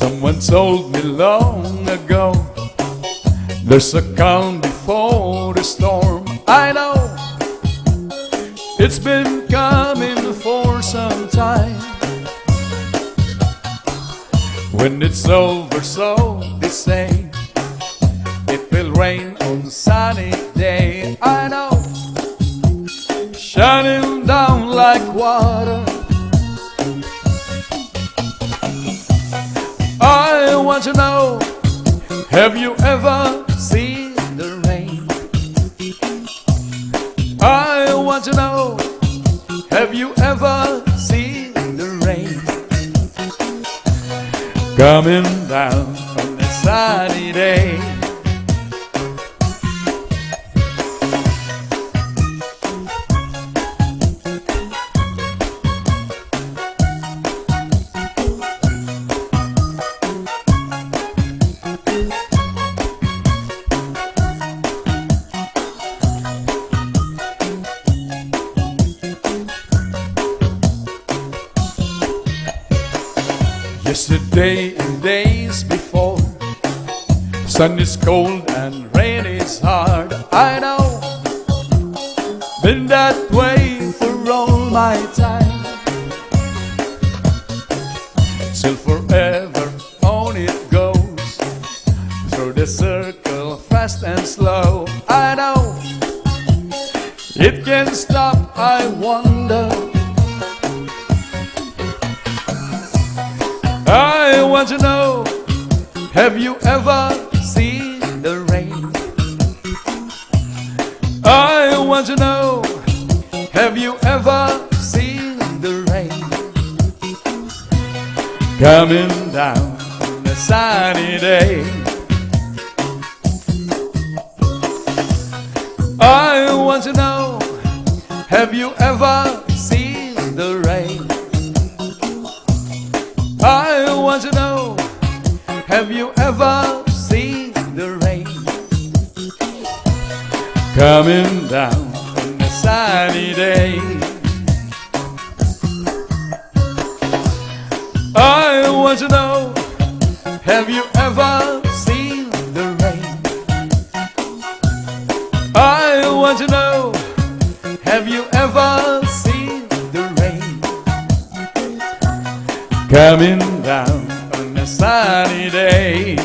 Someone told me long ago, there's a calm before the storm. I know it's been coming for some time. When it's over, so they say, it will rain on sunny day. I know, shining down like water. I want to know, have you ever seen the rain? I want to know, have you ever seen the rain? Coming down on a sunny day. Yesterday and days before, sun is cold and rain is hard. I know, been that way for all my time. Till forever on it goes, through the circle fast and slow. I know, it can't stop, I wonder. I want to know, have you ever seen the rain? I want to know, have you ever seen the rain? Coming down on a sunny day. I want to know, have you ever seen the rain? I want to know, have you ever seen the rain? Coming down on a sunny day. I want to know, have you ever seen the rain? I want to know, have you ever seen the rain? Coming down on a sunny day.